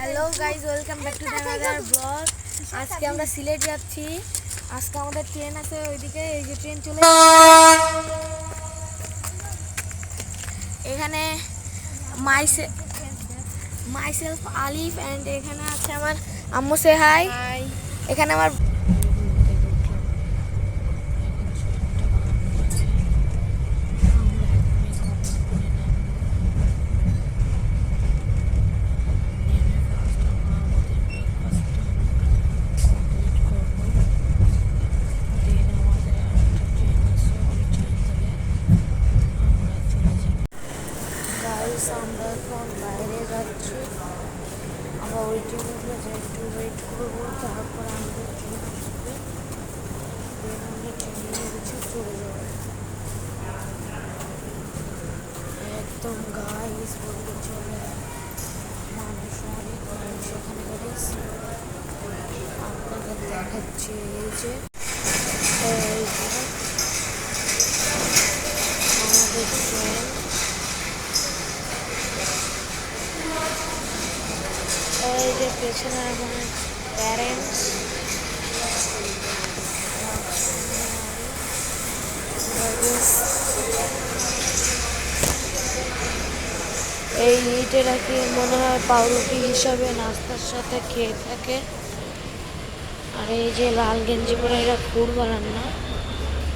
Hello guys, welcome back to another blog. আজকে আমরা সিলেট যাচ্ছি। আজকে আমাদের ট্রেন আছে ওইদিকে। এই যে ট্রেন চলে এখানে মাইসেলফ আলিফ অ্যান্ড এখানে আছে আমার আম্মু। সে হাই। এখানে আমার আমরা এখন বাইরে যাচ্ছি। আমরা ওই ট্রেনে যে একটু ওয়েট করবো, তারপর আমাদের ট্রেন আসবে। দেন আমরা ট্রেনে কিছু চলে যাবো। একদম গাইস বলতে চলে মানুষ, অনেক মানুষ এখানে গাইস। আপনাদের দেখাচ্ছি এই যে আমাদের ট্রেন। এই যে পেছনে এখন প্যারেন্টস, এই ইটেরা কি মনে হয় পাউরুটি হিসাবে নাস্তার সাথে খেয়ে থাকে। আর এই যে লাল গেঞ্জি পরে এরা খুর বানান না,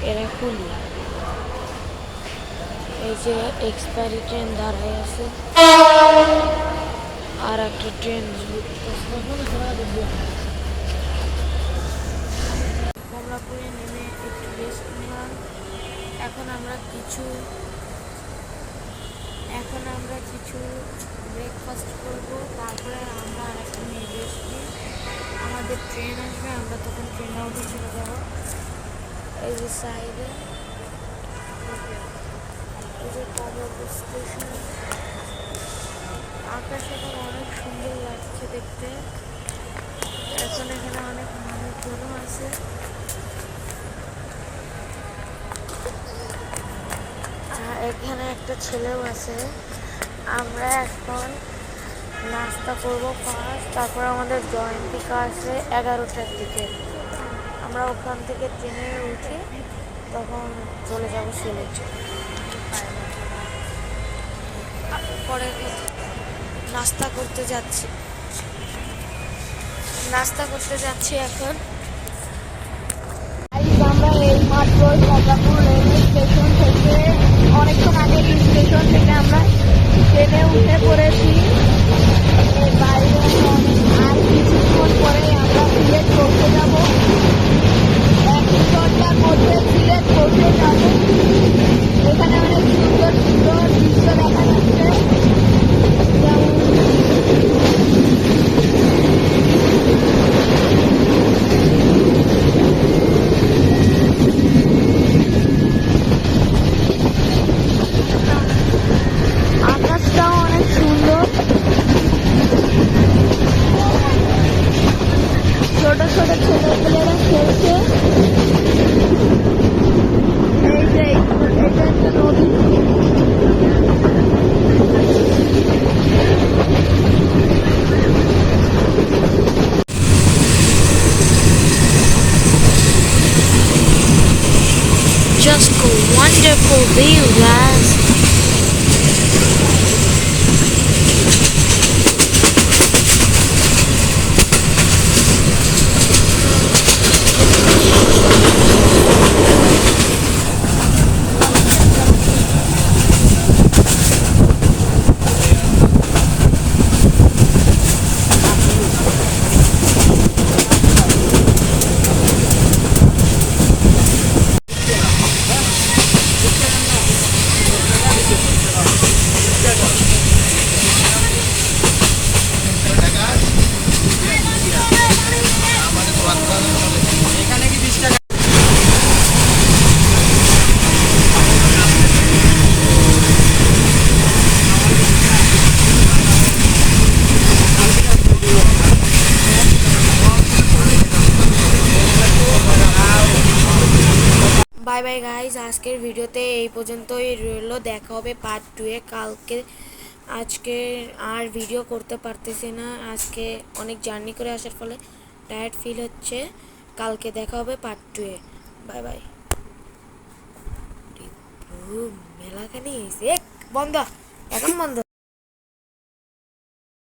এরা কুলি। এই যে এক্সপায়ারি ট্রেন দাঁড়ায় আছে, আর একটা ট্রেন কমলাপুরে নেমে একটু রেস্ট নিলাম। এখন আমরা কিছু ব্রেকফাস্ট করব, তারপরে আমরা আরেকটা নিয়ে রেস্ট নিই। আমাদের ট্রেন আসবে, আমরা তখন ট্রেনে উঠে চলে যাবো। এই যে সাইডে এই যে কমলাপুর স্টেশন। আকাশ এখন অনেক সুন্দর লাগছে দেখতে। এখন এখানে অনেক মানুষজনও আছে। এখানে একটা ছেলেও আছে। আমরা এখন নাস্তা করব ফার্স্ট, তারপর আমাদের জয়ন্তিকা আছে 11টার দিকে। আমরা ওখান থেকে ট্রেনে উঠে তখন চলে যাব সিলেট। পরে নাস্তা করতে যাচ্ছি এখন। আমরা এই মাত্র কমলাপুর রেলওয়ে স্টেশন থেকে, অনেকক্ষণ আগে স্টেশন থেকে আমরা ট্রেনে উঠে পড়েছি। বাইরে আর কিছুক্ষণ পরে আমরা সিলেট পৌঁছে যাব। 1 ঘন্টার মধ্যে সিলেট পৌঁছে যাব। এখানে অনেক সুন্দর সুন্দর দৃশ্য দেখা যাচ্ছে। আকাশটাও অনেক সুন্দর, ছোট ছোট ছেলেপেলেরা খেলছে। এই যে এটা একটা নদী। Just a wonderful view, guys. Bye bye guys, আজকের ভিডিওতে এই পর্যন্তই রইল। দেখা হবে পার্ট 2 এ। কালকে আজকে আর ভিডিও করতে পারতেছি না, আজকে অনেক জার্নি করে আসার ফলে টায়ার্ড ফিল হচ্ছে। কালকে দেখা হবে পার্ট 2-এ। Bye bye. মেলাখানি বন্ধ, এখন বন্ধ।